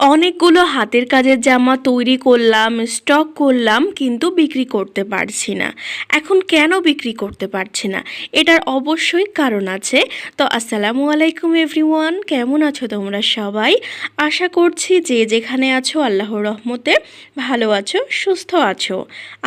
অনেকগুলো হাতের কাজের জামা তৈরি করলাম, স্টক করলাম, কিন্তু বিক্রি করতে পারছি না। এখন কেন বিক্রি করতে পারছি না? এটার অবশ্যই কারণ আছে। তো আসসালামু আলাইকুম এভরিওয়ান, কেমন আছো তোমরা সবাই? আশা করছি যে যেখানে আছো আল্লাহর রহমতে ভালো আছো, সুস্থ আছো।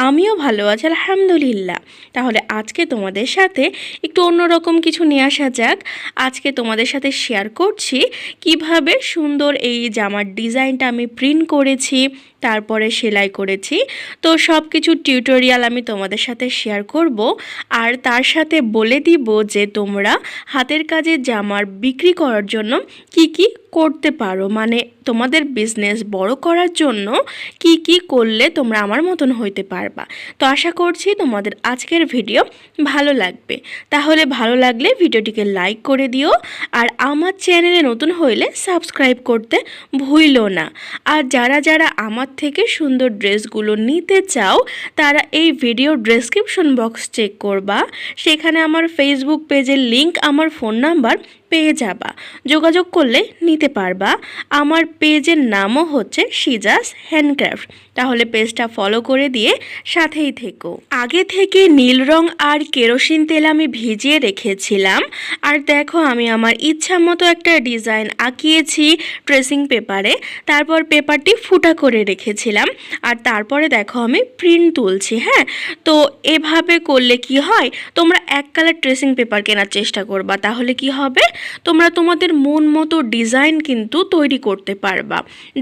আমিও ভালো আছি আলহামদুলিল্লাহ। তাহলে আজকে তোমাদের সাথে একটু অন্যরকম কিছু নিয়ে আসা যাক। আজকে তোমাদের সাথে শেয়ার করছি কিভাবে সুন্দর এই জামার ডিজাইনটা আমি প্রিন্ট করেছি, তারপরে সেলাই করেছি। তো সব কিছু টিউটোরিয়াল আমি তোমাদের সাথে শেয়ার করব, আর তার সাথে বলে দিব যে তোমরা হাতের কাজের জামার বিক্রি করার জন্য কি কি করতে পারো, মানে তোমাদের বিজনেস বড় করার জন্য কি কি করলে তোমরা আমার মতন হইতে পারবা। তো আশা করছি তোমাদের আজকের ভিডিও ভালো লাগবে। তাহলে ভালো লাগলে ভিডিওটিকে লাইক করে দিও, আর আমার চ্যানেলে নতুন হইলে সাবস্ক্রাইব করতে ভুলো না। আর যারা যারা আমার থেকে সুন্দর ড্রেসগুলো নিতে চাও তারা এই ভিডিও ডেসক্রিপশন বক্স চেক করবা, সেখানে আমার ফেসবুক পেজের লিংক, আমার ফোন নাম্বার পেয়ে যাবা। যোগাযোগ করলে নিতে পারবা। আমার পেজের নামও হচ্ছে সিজাস হ্যান্ডক্রাফট। তাহলে পেজটা ফলো করে দিয়ে সাথেই থেকো। আগে থেকে নীল রং আর কেরোসিন তেল আমি ভিজিয়ে রেখেছিলাম। আর দেখো আমি আমার ইচ্ছা মতো একটা ডিজাইন আঁকিয়েছি ট্রেসিং পেপারে। তারপর পেপারটি ফুটা করে রেখেছিলাম, আর তারপরে দেখো আমি প্রিন্ট তুলছি। হ্যাঁ, তো এভাবে করলে কি হয়, তোমরা এক কালার ট্রেসিং পেপার কেনার চেষ্টা করবা, তাহলে কি হবে, তোমরা তোমাদের মন মতো ডিজাইন কিন্তু তৈরি করতে পারবা।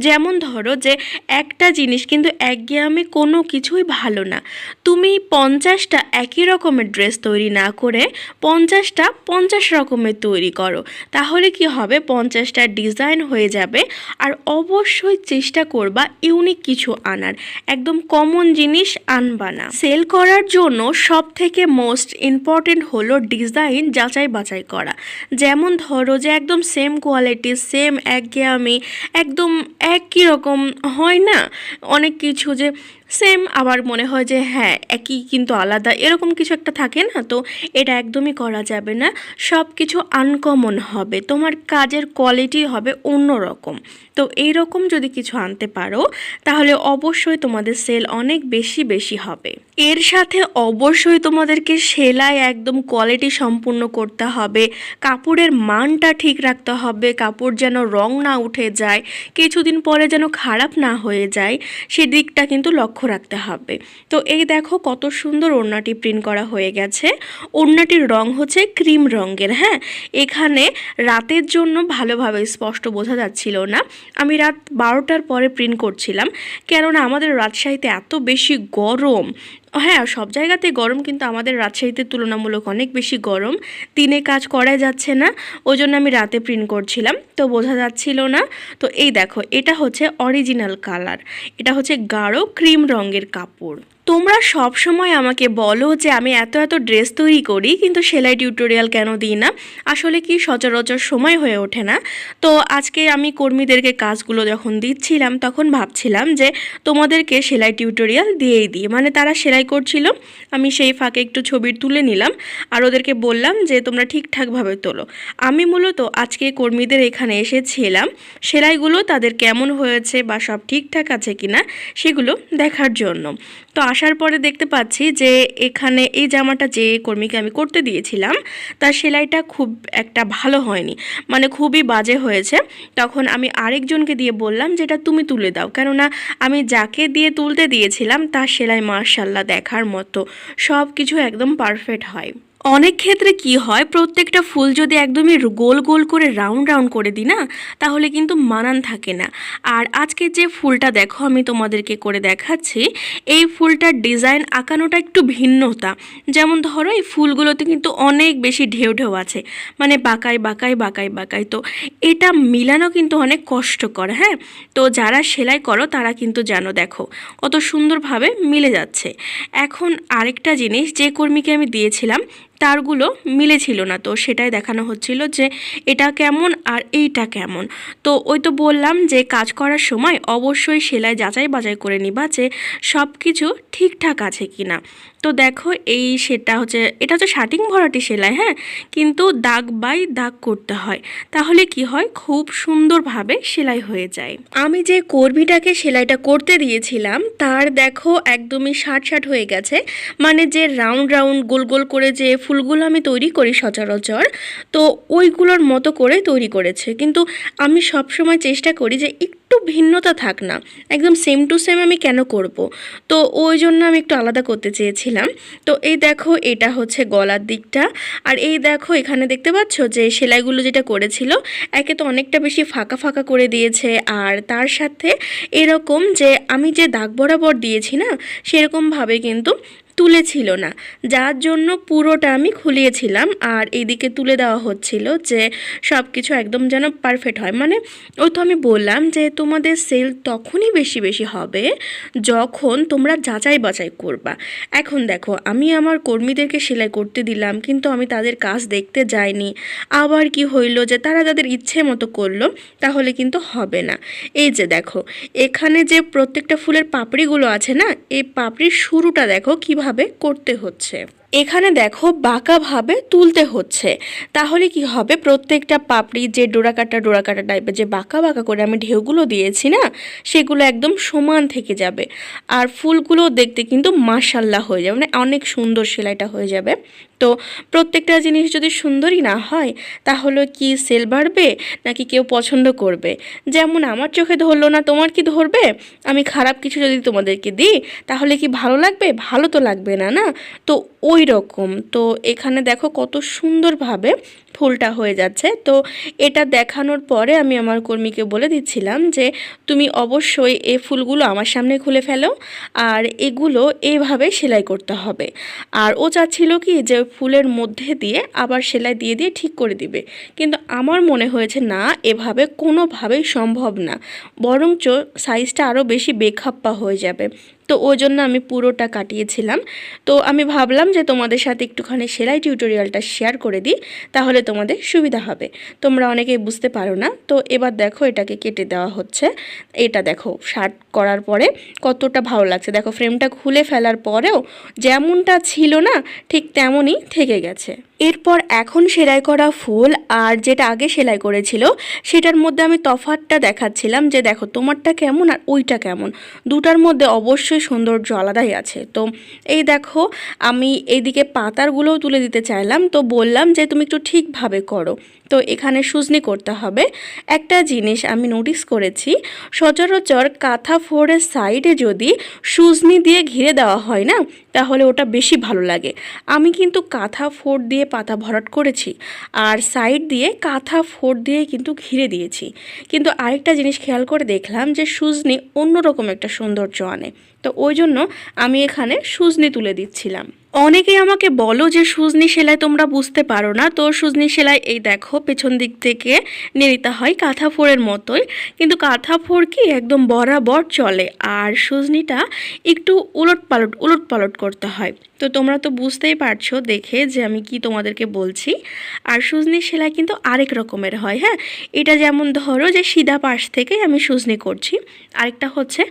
যেমন ধরো যে একটা জিনিস কিন্তু একঘেয়েমি কোনো কিছুই ভালো না। তুমি 50টা একই রকমের ড্রেস তৈরি না করে 50টা 50 রকমের তৈরি করো, তাহলে কি হবে, 50টা ডিজাইন হয়ে যাবে। আর অবশ্যই চেষ্টা করবা ইউনিক কিছু আনার, একদম কমন জিনিস আনবা না। সেল করার জন্য সব থেকে মোস্ট ইম্পর্টেন্ট হলো ডিজাইন যাচাই বাছাই করা। যেমন ধরো যে একদম সেম কোয়ালিটি, সেম একঘেয়েমি, একদম একই রকম হয় না অনেক কিছু, যে সেম আবার মনে হয় যে হ্যাঁ একই কিন্তু আলাদা, এরকম কিছু একটা থাকে না। তো এটা একদমই করা যাবে না। সব কিছু আনকমন হবে, তোমার কাজের কোয়ালিটি হবে অন্যরকম। তো এইরকম যদি কিছু আনতে পারো তাহলে অবশ্যই তোমাদের সেল অনেক বেশি বেশি হবে। এর সাথে অবশ্যই তোমাদেরকে সেলাই একদম কোয়ালিটি সম্পূর্ণ করতে হবে, কাপড়ের মানটা ঠিক রাখতে হবে, কাপড় যেন রং না উঠে যায়, কিছুদিন পরে যেন খারাপ না হয়ে যায়, সেদিকটা কিন্তু লক্ষ্য রাখতে হবে। তো এই দেখো কত সুন্দর ওড়নাটি প্রিন্ট করা হয়ে গেছে। ওড়নাটির রং হচ্ছে ক্রিম রঙের। হ্যাঁ, এখানে রাতের জন্য ভালোভাবে স্পষ্ট বোঝা যাচ্ছিল না। আমি রাত 12টার পরে প্রিন্ট করছিলাম, কেননা আমাদের রাজশাহীতে এত বেশি গরম। হ্যাঁ, সব জায়গাতে গরম, কিন্তু আমাদের রাজশাহীতে তুলনামূলক অনেক বেশি গরম। দিনে কাজ করা যাচ্ছে না, ওই জন্য আমি রাতে প্রিন্ট করছিলাম, তো বোঝা যাচ্ছিল না। তো এই দেখো এটা হচ্ছে অরিজিনাল কালার, এটা হচ্ছে গাঢ় ক্রিম রঙের কাপড়। তোমরা সব সময় আমাকে বলো যে আমি এত এত ড্রেস তৈরি করি কিন্তু সেলাই টিউটোরিয়াল কেন দিই না। আসলে কি সচরাচর সময় হয়ে ওঠে না। তো আজকে আমি কর্মীদেরকে কাজগুলো যখন দিচ্ছিলাম তখন ভাবছিলাম যে তোমাদেরকে সেলাই টিউটোরিয়াল দিয়েই দিই, মানে তারা সেলাই করছিল, আমি সেই ফাঁকে একটু ছবি তুলে নিলাম আর ওদেরকে বললাম যে তোমরা ঠিকঠাকভাবে তোলো। আমি মূলত আজকে কর্মীদের এখানে এসেছিলাম সেলাইগুলো তাদের কেমন হয়েছে বা সব ঠিকঠাক আছে কিনা সেগুলো দেখার জন্য। তো আসার পরে দেখতে পাচ্ছি যে এখানে এই জামাটা যে কর্মীকে আমি করতে দিয়েছিলাম তার সেলাইটা খুব একটা ভালো হয়নি, মানে খুবই বাজে হয়েছে। তখন আমি আরেকজনকে দিয়ে বললাম যে এটা তুমি তুলে দাও, কেননা আমি যাকে দিয়ে তুলতে দিয়েছিলাম তার সেলাই মাশাআল্লাহ দেখার মতো, সব কিছু একদম পারফেক্ট হয়। অনেক ক্ষেত্রে কি হয়, প্রত্যেকটা ফুল যদি একদমই গোল গোল করে রাউন্ড রাউন্ড করে দিই না, তাহলে কিন্তু মানান থাকে না। আর আজকে যে ফুলটা দেখো আমি তোমাদেরকে করে দেখাচ্ছি, এই ফুলটার ডিজাইন আঁকানোটা একটু ভিন্নতা। যেমন ধরো এই ফুলগুলোতে কিন্তু অনেক বেশি ঢেউ ঢেউ আছে, মানে বাঁকাই বাঁকাই বাঁকাই বাঁকাই, তো এটা মিলানো কিন্তু অনেক কষ্টকর। হ্যাঁ, তো যারা সেলাই করো তারা কিন্তু জানো, দেখো কত সুন্দরভাবে মিলে যাচ্ছে। এখন আরেকটা জিনিস, যে কর্মীকে আমি দিয়েছিলাম তারগুলো মিলেছিল না, তো সেটাই দেখানো হচ্ছিল যে এটা কেমন আর এইটা কেমন। তো ওই তো বললাম যে কাজ করার সময় অবশ্যই সেলাই যাচাই বাছাই করে নিবা যে সব কিছু ঠিকঠাক আছে কি না। তো তো দেখো সেটা হচ্ছে, এটা হচ্ছে শাটিং ভরাটি সেলাই, হ্যাঁ, কিন্তু দাগ বাই দাগ করতে হয়, তাহলে কি হয় খুব সুন্দরভাবে সেলাই হয়ে যায়। আমি যে কর্মীটাকে সেলাইটা করতে দিয়েছিলাম তার দেখো একদমই শার্ট হয়ে গেছে, মানে যে রাউন্ড রাউন্ড গোল গোল করে যে ফুলগুলো আমি তৈরি করি সচরাচর, তো ওইগুলোর মতো করে তৈরি করেছে। কিন্তু আমি সবসময় চেষ্টা করি যে একটু ভিন্নতা থাক না, একদম সেম টু সেম আমি কেন করব, তো ওই জন্য আমি একটু আলাদা করতে চেয়েছিলাম। তো এই দেখো এটা হচ্ছে গলার দিকটা, আর এই দেখো এখানে দেখতে পাচ্ছ যে সেলাইগুলো যেটা করেছিল, একে তো অনেকটা বেশি ফাঁকা ফাঁকা করে দিয়েছে, আর তার সাথে এরকম যে আমি যে দাগ বরাবর দিয়েছি না সেরকমভাবে কিন্তু তুলেছিল না, যার জন্য পুরোটা আমি খুলিয়েছিলাম। আর এইদিকে তুলে দেওয়া হচ্ছিল যে সব কিছু একদম যেন পারফেক্ট হয়। মানে ওই তো আমি বললাম যে তোমাদের সেল তখনই বেশি বেশি হবে যখন তোমরা যাচাই বাছাই করবা। এখন দেখো আমি আমার কর্মীদেরকে সেলাই করতে দিলাম, কিন্তু আমি তাদের কাজ দেখতে যাইনি, আবার কি হইলো যে তারা তাদের ইচ্ছে মতো করলো, তাহলে কিন্তু হবে না। এই যে দেখো এখানে যে প্রত্যেকটা ফুলের পাপড়িগুলো আছে না, এই পাপড়ির শুরুটা দেখো কিভাবে করতে হচ্ছে, এখানে দেখো বাঁকাভাবে তুলতে হচ্ছে, তাহলে কি হবে প্রত্যেকটা পাপড়ি যে ডোরাকাটা টাইপের যে বাঁকা বাঁকা করে আমি ঢেউগুলো দিয়েছি না, সেগুলো একদম সমান থেকে যাবে, আর ফুলগুলো দেখতে কিন্তু মাশাল্লাহ হয়ে যাবে, মানে অনেক সুন্দর সেলাইটা হয়ে যাবে। তো প্রত্যেকটা জিনিস যদি সুন্দরই না হয় তাহলে কি সেল বাড়বে নাকি কেউ পছন্দ করবে? যেমন আমার চোখে ধরলো না, তোমার কি ধরবে? আমি খারাপ কিছু যদি তোমাদেরকে দিই তাহলে কি ভালো লাগবে? ভালো তো লাগবে না, না? তো ওই রকম। তো এখানে দেখো কত সুন্দরভাবে ফুলটা হয়ে যাচ্ছে। তো এটা দেখানোর পরে আমি আমার কর্মীকে বলে দিচ্ছিলাম যে তুমি অবশ্যই এই ফুলগুলো আমার সামনে খুলে ফেলো, আর এগুলো এইভাবে সেলাই করতে হবে। আর ও চাচ্ছিল কি যে ফুলের মধ্যে দিয়ে আবার সেলাই দিয়ে দিয়ে ঠিক করে দিবে, কিন্তু আমার মনে হয়েছে না, এভাবে কোনোভাবেই সম্ভব না, বরঞ্চ সাইজটা আরও বেশি বেখাপ্পা হয়ে যাবে। তো ওই জন্য আমি পুরোটা কাটিয়েছিলাম। তো আমি ভাবলাম যে তোমাদের সাথে একটুখানি সেলাই টিউটোরিয়ালটা শেয়ার করে দিই, তাহলে তোমাদের সুবিধা হবে, তোমরা অনেকেই বুঝতে পারো না। তো এবার দেখো এটাকে কেটে দেওয়া হচ্ছে। এটা দেখো শার্ট করার পরে কতটা ভালো লাগছে, দেখো ফ্রেমটা খুলে ফেলার পরেও যেমনটা ছিল না ঠিক তেমনই থেকে গেছে। এরপর এখন সেলাই করা ফুল আর যেটা আগে সেলাই করেছিল সেটার মধ্যে আমি তফাৎটা দেখাচ্ছিলাম যে দেখো তোমারটা কেমন আর ওইটা কেমন, দুটার মধ্যে অবশ্যই সৌন্দর্য আলাদাই আছে। তো এই দেখো আমি এইদিকে পাতারগুলোও তুলে দিতে চাইলাম, তো বললাম যে তুমি একটু ঠিকভাবে করো। তো এখানে সুজনি করতে হবে। একটা জিনিস আমি নোটিস করেছি, সচরাচর কাঁথা ফোড়ের সাইডে যদি সুজনি দিয়ে ঘিরে দেওয়া হয় না তাহলে ওটা বেশি ভালো লাগে। আমি কিন্তু কাঁথা ফোড় দিয়ে পাতা ভরাট করেছি, আর সাইড দিয়ে কাঁথা ফোড় দিয়ে কিন্তু ঘিরে দিয়েছি, কিন্তু আরেকটা জিনিস খেয়াল করে দেখলাম যে সুজনি অন্যরকম একটা সৌন্দর্য আনে, তো ওই জন্য আমি এখানে সুজনি তুলে দিচ্ছিলাম। অনেকেই আমাকে বলো যে সুজনি সেলাই তোমরা বুঝতে পারো না, তো সুজনি সেলাই এই দেখো পেছন দিক থেকে নিয়ে নিতে হয় কাঁথা ফোড়ের মতোই, কিন্তু কাঁথা ফোড় কি একদম বরাবর চলে, আর সুজনিটা একটু উলট পালট করতে হয়। তো তোমরা তো বুঝতেই পারছো দেখে যে আমি কি তোমাদেরকে বলছি। আর সুজনি সেলাই কিন্তু আরেক রকমের হয়, হ্যাঁ, এটা যেমন ধরো যে সিধা পাশ থেকেই আমি সুজনি করছি, আরেকটা হচ্ছে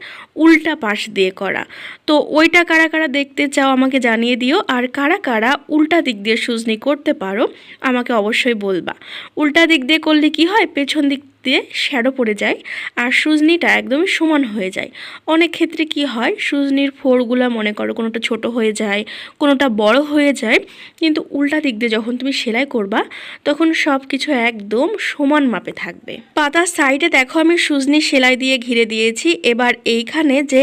উল্টা পাশ দিয়ে করা। তো ওইটা কারা কারা দেখতে চাও আমাকে জানিয়ে দিও, আর কারা কারা উল্টা দিক দিয়ে সুজনি করতে পারো আমাকে অবশ্যই বলবা। উল্টা দিক দিয়ে করলে কি হয়, পেছন দিক দিয়ে শ্যাডো পড়ে যায় আর সুজনিটা একদমই সমান হয়ে যায়। অনেক ক্ষেত্রে কি হয়, সুজনির ফোড়গুলো মনে করো কোনোটা ছোট হয়ে যায়, কোনোটা বড় হয়ে যায়, কিন্তু উল্টা দিক দিয়ে যখন তুমি সেলাই করবা তখন সব কিছু একদম সমান মাপে থাকবে। পাতার সাইডে দেখো আমি সুজনি সেলাই দিয়ে ঘিরে দিয়েছি। এবার এইখানে যে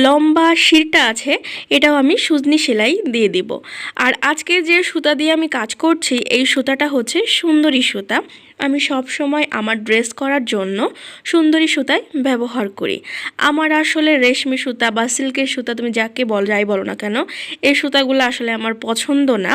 লম্বা শিরটা আছে এটাও আমি সুজনি সেলাই দিয়ে দিব। আর আজকে যে সুতা দিয়ে আমি কাজ করছি এই সুতাটা হচ্ছে সুন্দরী সুতা। আমি সব সময় আমার ড্রেস করার জন্য সুন্দরী সুতাই ব্যবহার করি। আমার আসলে রেশমি সুতা বা সিল্কের সুতা তুমি যাকে যাই বলো না কেন, এই সুতাগুলো আসলে আমার পছন্দ না।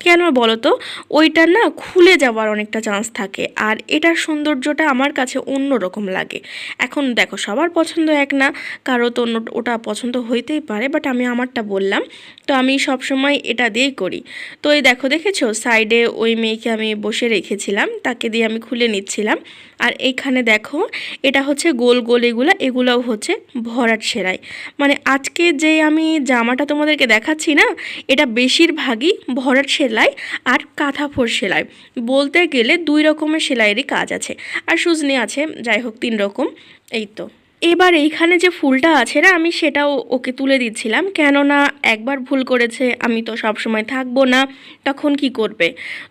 কেন বলো তো, ওইটা না খুলে যাওয়ার অনেকটা চান্স থাকে, আর এটার সৌন্দর্যটা আমার কাছে অন্য রকম লাগে। এখন দেখো সবার পছন্দ এক না, কারো তো ওটা পছন্দ হইতেই পারে, বাট আমি আমারটা বললাম। তো আমি সব সময় এটা দিয়েই করি। তো এই দেখো দেখেছো সাইডে ওই মেয়েকে আমি বসে রেখেছিলাম, তাকে দিয়ে আমি খুলে নিচ্ছিলাম। আর এইখানে দেখো এটা হচ্ছে গোল গোল, এগুলোও হচ্ছে ভরাট সেলাই। মানে আজকে যে আমি জামাটা তোমাদেরকে দেখাচ্ছি না, এটা বেশিরভাগই ভরাট সেলাই আর কাঁথা ফোর সেলাই। বলতে গেলে 2 রকমের সেলাইয়েরই কাজ আছে, আর সুজনি আছে, যাই হোক 3 রকম। এই তো এবার এইখানে যে ফুলটা আছে না, আমি সেটাও ওকে তুলে দিচ্ছিলাম, কেননা একবার ভুল করেছে, আমি তো সব সময় থাকবো না, তখন কি করবে।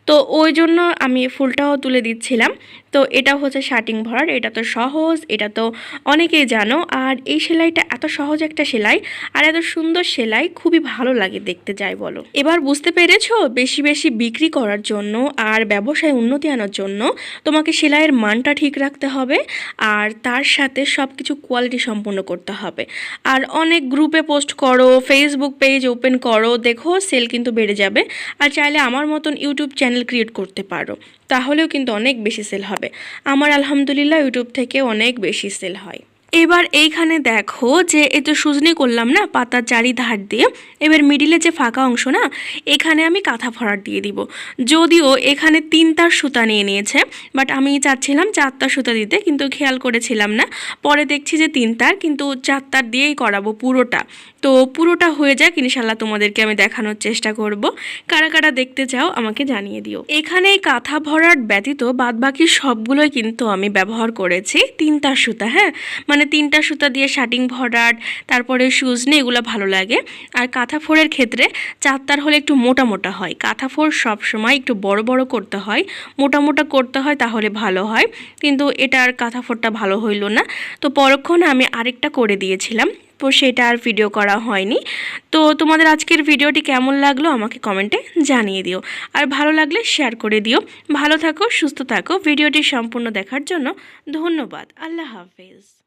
তো ওই জন্য আমি ফুলটাও তুলে দিচ্ছিলাম। তো এটা হচ্ছে শার্টিং ভরাট, এটা তো সহজ, এটা তো অনেকেই জানো। আর এই সেলাইটা এত সহজ একটা সেলাই আর এত সুন্দর সেলাই, খুবই ভালো লাগে দেখতে, যাই বলো। এবার বুঝতে পেরেছো, বেশি বেশি বিক্রি করার জন্য আর ব্যবসায় উন্নতি আনার জন্য তোমাকে সেলাইয়ের মানটা ঠিক রাখতে হবে, আর তার সাথে সব কিছু কোয়ালিটি সম্পন্ন করতে হবে। আর অনেক গ্রুপে পোস্ট করো, ফেসবুক পেজ ওপেন করো, দেখো সেল কিন্তু বেড়ে যাবে। আর চাইলে আমার মতন ইউটিউব চ্যানেল ক্রিয়েট করতে পারো, তাহলেও কিন্তু অনেক বেশি সেল হবে। আমার আলহামদুলিল্লাহ ইউটিউব থেকে অনেক বেশি সেল হয়। এবার এইখানে দেখো যে এই তো সুজনি করলাম না পাতার চারিধার দিয়ে, এবার মিডিলে যে ফাঁকা অংশ না, এখানে আমি কাঁথা ভরাট দিয়ে দিব। যদিও এখানে 3 তার সুতা নিয়ে নিয়েছে, বাট আমি চাচ্ছিলাম 4 তার সুতা দিতে, কিন্তু খেয়াল করেছিলাম না। পরে দেখছি যে 3 তার, কিন্তু 4 তার দিয়েই করাবো পুরোটা। তো পুরোটা হয়ে যাক, ইনশাল্লাহ তোমাদেরকে আমি দেখানোর চেষ্টা করব। কারা কারা দেখতে চাও আমাকে জানিয়ে দিও। এখানে এই কাঁথা ভরাট ব্যতীত বাদবাকি সবগুলোই কিন্তু আমি ব্যবহার করেছি 3 তার সুতা। হ্যাঁ, মানে 3টা সুতা দিয়ে শার্টিং ভরাট, তারপরে সুজনি, এগুলো ভালো লাগে। আর কাঁথা ফোরের ক্ষেত্রে 4 তার হলে একটু মোটা মোটা হয়, কাঁথা ফোর সবসময় একটু বড় বড় করতে হয়, মোটা মোটা করতে হয়, তাহলে ভালো হয়। কিন্তু এটার কাঁথা ফোরটা ভালো হইল না, তো পরক্ষণে আমি আরেকটা করে দিয়েছিলাম, তো সেটা আর ভিডিও করা হয়নি। তো তোমাদের আজকের ভিডিওটি কেমন লাগলো আমাকে কমেন্টে জানিয়ে দিও, আর ভালো লাগলে শেয়ার করে দিও। ভালো থাকো, সুস্থ থাকো। ভিডিওটি সম্পূর্ণ দেখার জন্য ধন্যবাদ। আল্লাহ হাফেজ।